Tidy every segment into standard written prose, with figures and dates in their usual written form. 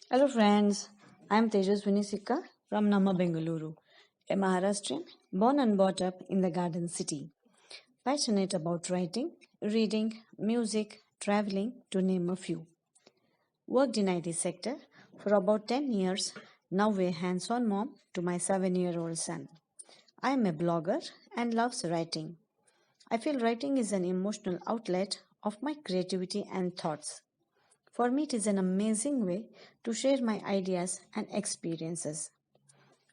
Hello friends, I am Tejaswini Sikka from Nama Bengaluru, a Maharashtrian born and brought up in the Garden City. Passionate about writing, reading, music, traveling, to name a few. Worked in IT sector for about 10 years, now a hands-on mom to my 7-year-old son. I am a blogger and loves writing. I feel writing is an emotional outlet of my creativity and thoughts. For me, it is an amazing way to share my ideas and experiences.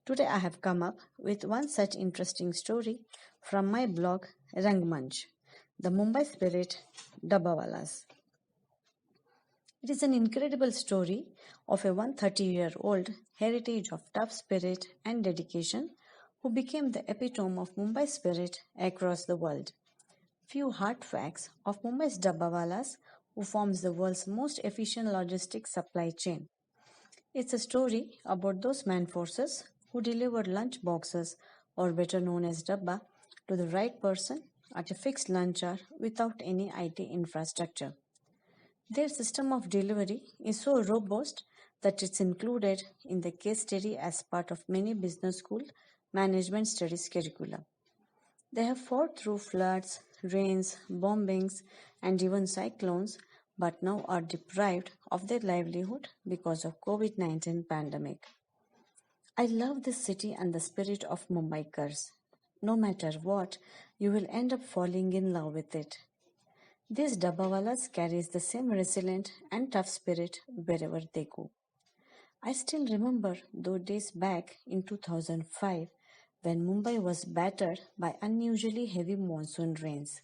Today, I have come up with one such interesting story from my blog Rangmanch, the Mumbai spirit Dabbawalas. It is an incredible story of a 130-year-old heritage of tough spirit and dedication who became the epitome of Mumbai spirit across the world. Few hard facts of Mumbai's Dabbawalas, who forms the world's most efficient logistics supply chain. It's a story about those man forces who deliver lunch boxes, or better known as Dabba, to the right person at a fixed lunch hour without any IT infrastructure. Their system of delivery is so robust that it's included in the case study as part of many business school management studies curricula. They have fought through floods, rains, bombings, and even cyclones, but now are deprived of their livelihood because of COVID-19 pandemic. I love this city and the spirit of Mumbaikars. No matter what, you will end up falling in love with it. These Dabbawalas carries the same resilient and tough spirit wherever they go. I still remember those days back in 2005 when Mumbai was battered by unusually heavy monsoon rains.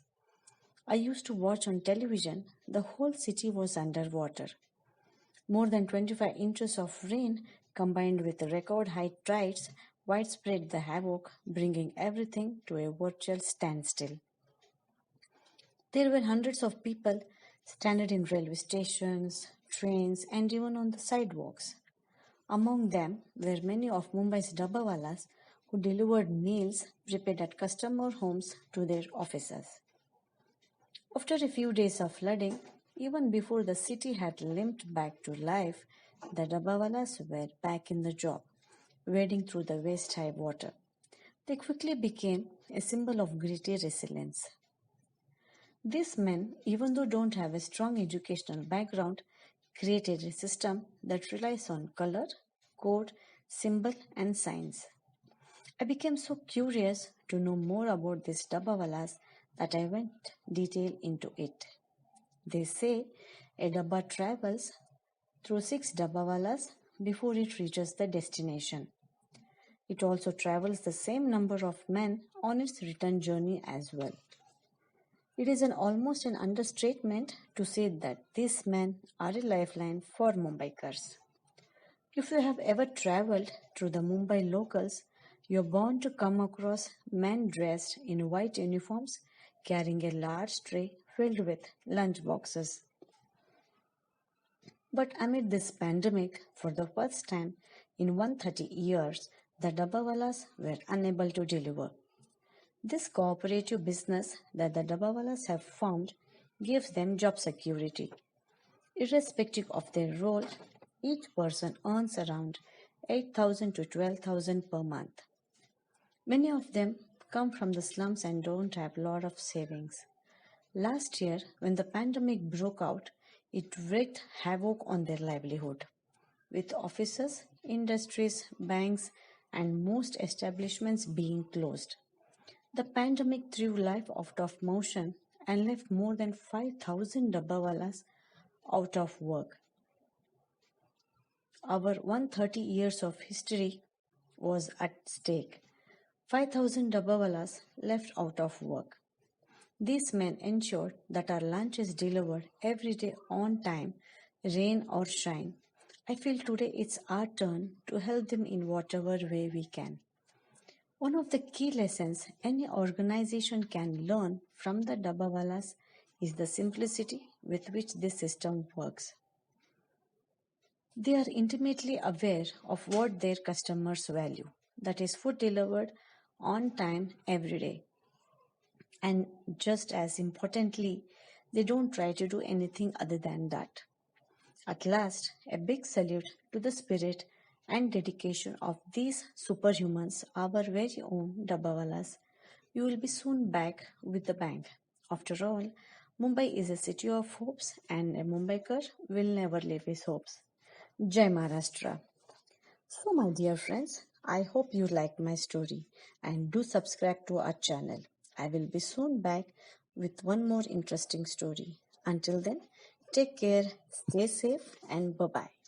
I used to watch on television, the whole city was underwater. More than 25 inches of rain combined with record high tides widespread the havoc, bringing everything to a virtual standstill. There were hundreds of people stranded in railway stations, trains, and even on the sidewalks. Among them were many of Mumbai's Dabbawalas who delivered meals prepared at customer homes to their offices. After a few days of flooding, even before the city had limped back to life, the Dabbawalas were back in the job, wading through the waist high water. They quickly became a symbol of gritty resilience. These men, even though don't have a strong educational background, created a system that relies on color, code, symbol, and signs. I became so curious to know more about these Dabbawalas that I went detail into it. They say a Dabba travels through 6 Dabbawalas before it reaches the destination. It also travels the same number of men on its return journey as well. It is almost an understatement to say that these men are a lifeline for Mumbaikars. If you have ever traveled through the Mumbai locals, you are bound to come across men dressed in white uniforms carrying a large tray filled with lunch boxes. But amid this pandemic, for the first time in 130 years, the Dabbawalas were unable to deliver. This cooperative business that the Dabbawalas have formed gives them job security. Irrespective of their role, each person earns around 8,000 to 12,000 per month. Many of them come from the slums and don't have a lot of savings. Last year, when the pandemic broke out, it wreaked havoc on their livelihood. With offices, industries, banks, and most establishments being closed. The pandemic threw life out of motion and left more than 5,000 Dabbawalas out of work. Our 130 years of history was at stake. 5,000 Dabbawalas left out of work. These men ensured that our lunch is delivered every day on time, rain or shine. I feel today it's our turn to help them in whatever way we can. One of the key lessons any organization can learn from the Dabbawalas is the simplicity with which this system works. They are intimately aware of what their customers value, that is, food delivered on time every day. And just as importantly, they don't try to do anything other than that. At last, a big salute to the spirit and dedication of these superhumans, our very own Dabbawalas. You will be soon back with the bang. After all, Mumbai is a city of hopes, and a Mumbaikar will never leave his hopes. Jai Maharashtra. So, my dear friends, I hope you liked my story and do subscribe to our channel. I will be soon back with one more interesting story. Until then, take care, stay safe, and bye bye.